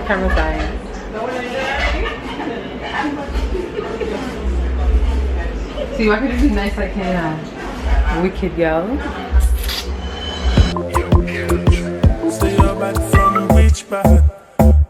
camera science. See, why could you be nice like him? Wicked girl. Say you're back from which part?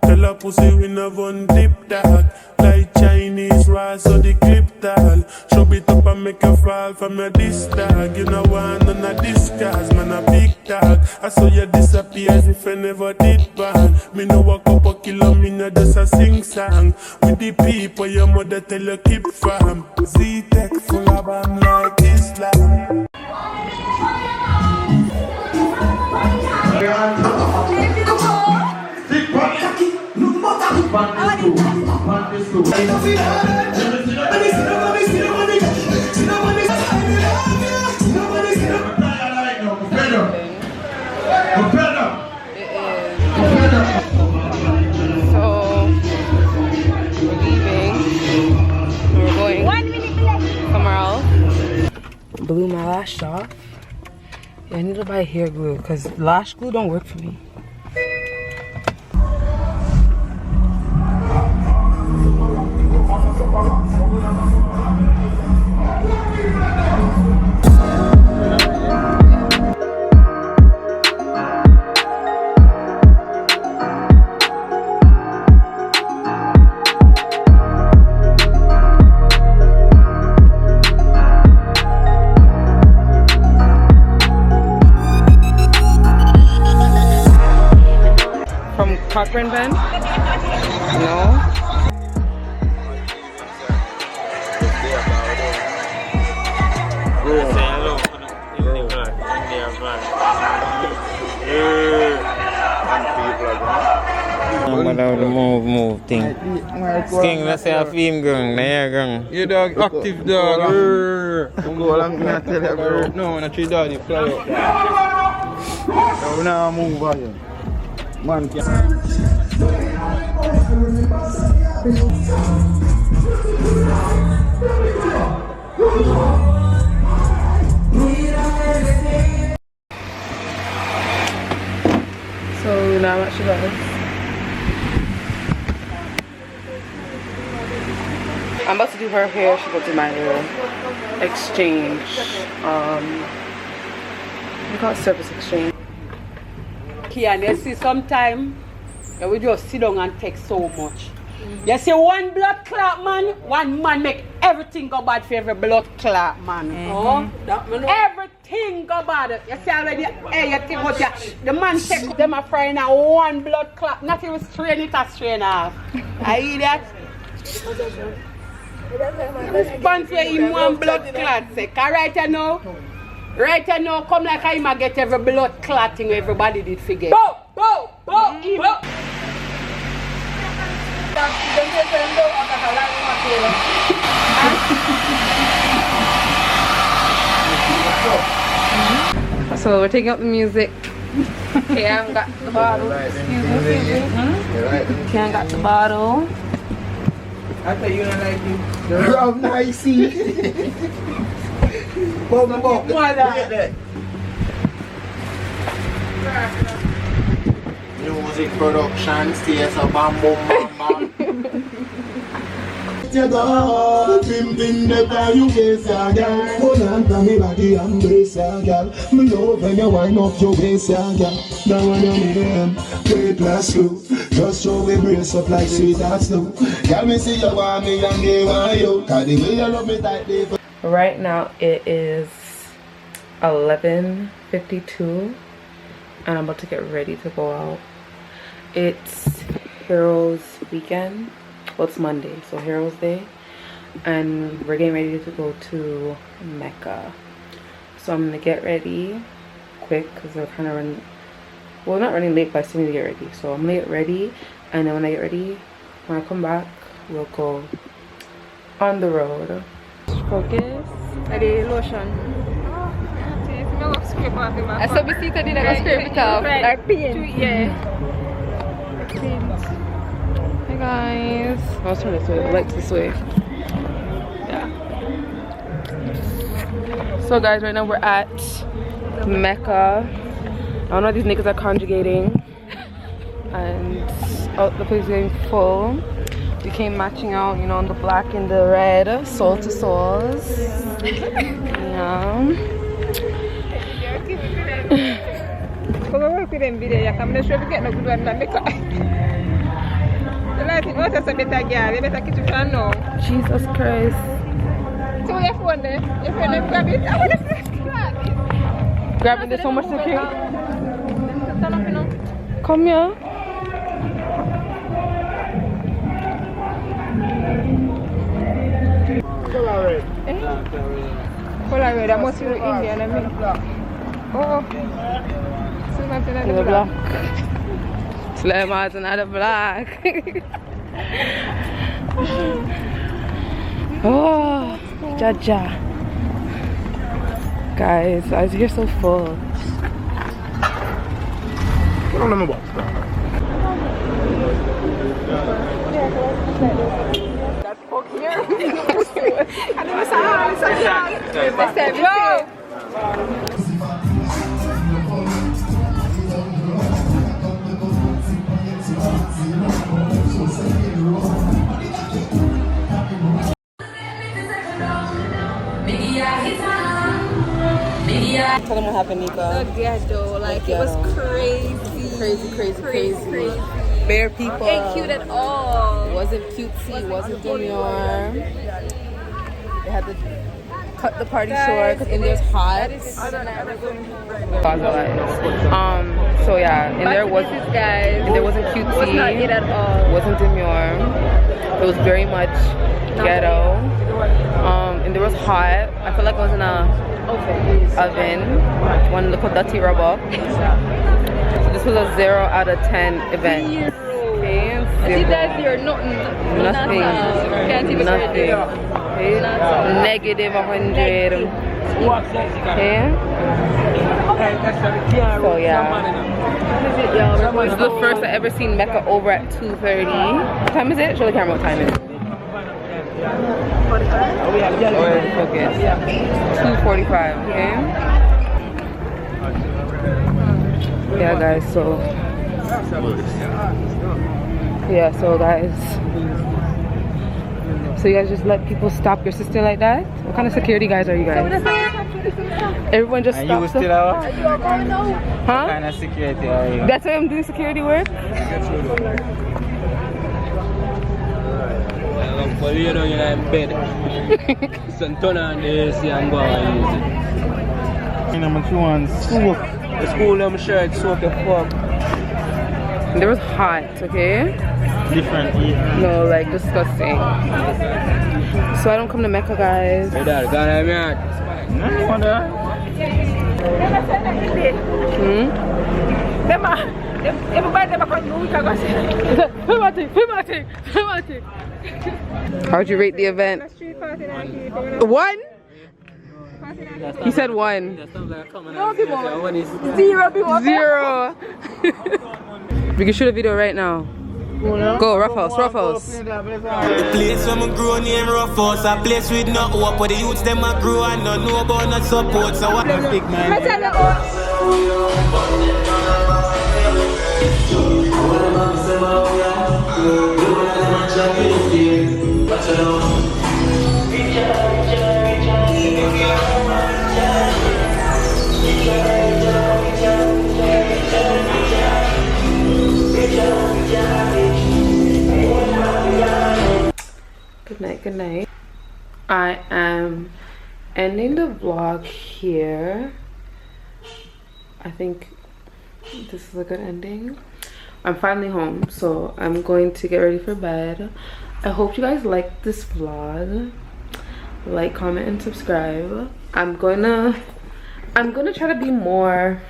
Tell her pussy we no one dip dog. Like Chinese rice or the clip towel. Show it up and make you fall from your disc dog. You know want none of this cause, man a big dog. I saw you disappear as if I never did bang. Me no walk up a kilo, me no just a sing song. With the people your mother tell you keep from. Z-Tech full of them like Islam. Blew my lash off. Yeah, I need to buy hair glue because lash glue don't work for me. Cochran band? No. Move thing. King, let's say a film gang, there gang. You dog, active dog. Go along, me tell you, bro. No, not three dog, you fly up. So now move on. Man can. So now what should I? I'm about to do her hair. She's about to do my hair. Exchange. We call it service exchange. And you see sometime we just sit down and take so much. You see one blood clot man, one man make everything go bad for every blood clot man. Everything go bad. You see already, hey, you think what the man take them a friend and one blood clot, not even strain it or strain off. I hear that? Response where him one blood clot say, right now? Right now, come like I might get every blood clotting everybody did forget. Bo! So we're taking out the music. Cam got the bottle. Cam got the bottle. I thought you don't like it. Rob nicey. Music production, stays up and boom bam bam. You go, pimpin' never you face ya girl. Hold on to me body and brace ya girl. Me love when you wind up your waist ya girl. Now when you need them, great plus you. Just show we brace up like sweet as snow. Girl me see you want me and they want you. Cause the way you love me tightly. Right now it is 11:52 and I'm about to get ready to go out. It's Heroes weekend. Well, it's Monday, so Heroes Day, and we're getting ready to go to Meca. So I'm gonna get ready quick because we're kind of running, well, not running late, but I still need to get ready. So I'm gonna get ready, and then when I get ready, when I come back, we'll go on the road. Focus. I did lotion. I saw me seated in a scrape it off. Like paint. Yeah. Hey guys. I was turning this way, the lights this way. Yeah. So guys, right now we're at Meca. I don't know what these niggas are conjugating. and the place is getting full. We came matching out, you know, on the black and the red, soul to souls. Yeah. Jesus Christ. Grab it, there's so much security. Come here. Polaroid, I must be Indian, I mean. Oh. The block. Slim out another block. Oh, Jaja. Guys, I was here so full. That's fuck here. And then I said, yo! Tell them what happened, Nika. The ghetto, like it was crazy. Bare people. Ain't cute at all. Wasn't cutesy, wasn't demure. They had to cut the party short because India's hot. So yeah, and there wasn't cutesy. Was not it at all. Wasn't demure. It was very much ghetto. And there was hot. I feel like I was in a oven. One little dirty rubber. So this was a 0 out of 10 event. Okay, nothing. Okay. Negative 100. Okay. So yeah. This is the first I ever seen Meca over at 2:30. What time is it? Show the camera what time it is. Focus. 2:45. Okay. Yeah, guys. So you guys just let people stop your sister like that? What kind of security guys are you guys? Everyone just stops. You still out? Huh? What kind of security are you? That's why I'm doing security work? I'm for you know in bed. So turn on the AC and go and use it. You know what you want? Soap. The school them shirt soap the fuck. There was hot, okay? Different heat. No, like disgusting. So I don't come to Meca, guys. Hey dad, got him out. No, you want that? Everybody How'd you rate the event? 1? He said 1. 0. We can shoot a video right now. Go, rough house. The place where I grew name rough house, a place with no hope, but the youths them a grow and don't know about no support. So what? Good night. I am ending the vlog here. I think this is a good ending. I'm finally home, so I'm going to get ready for bed. I hope you guys liked this vlog. Like, comment, and subscribe. I'm gonna try to be more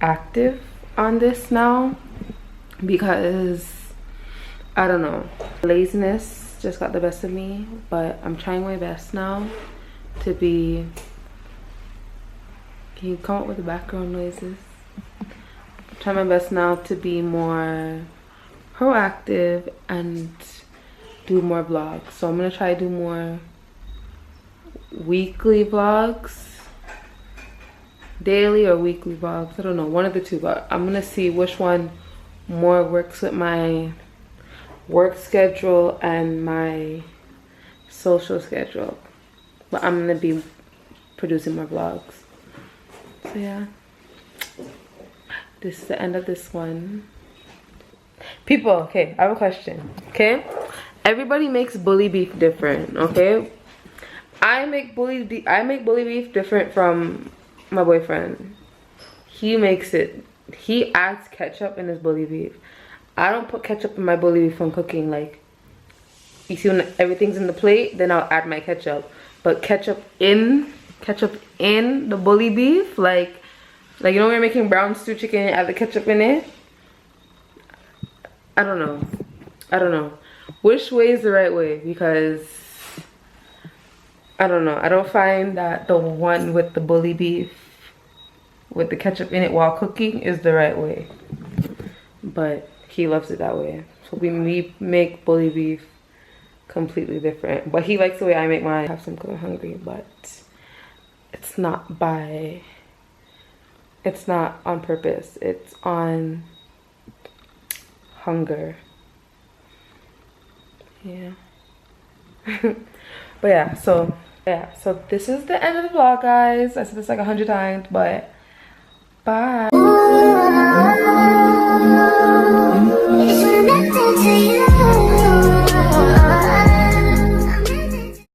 active on this now because I don't know, laziness just got the best of me, but I'm trying my best now to be. Can you come up with the background noises? I'm trying my best now to be more proactive and do more vlogs. So I'm gonna try to do more weekly vlogs, daily or weekly vlogs. I don't know, one of the two, but I'm gonna see which one more works with my work schedule and my social schedule. But I'm gonna be producing more vlogs. So yeah, this is the end of this one. People, okay, I have a question. Okay, everybody makes bully beef different. Okay, I make bully beef different from my boyfriend. He adds ketchup in his bully beef. I don't put ketchup in my bully beef when cooking. Like, you see, when everything's in the plate, then I'll add my ketchup. But ketchup in the bully beef, like you know when you're making brown stew chicken and add the ketchup in it. I don't know which way is the right way, because I don't know. I don't find that the one with the bully beef with the ketchup in it while cooking is the right way, but he loves it that way. So we make bully beef completely different, but he likes the way I make mine. I have some because I'm hungry, but it's not on purpose. It's on hunger. Yeah. But yeah, so this is the end of the vlog, guys. I said this like 100 times, but bye. It's connected to you.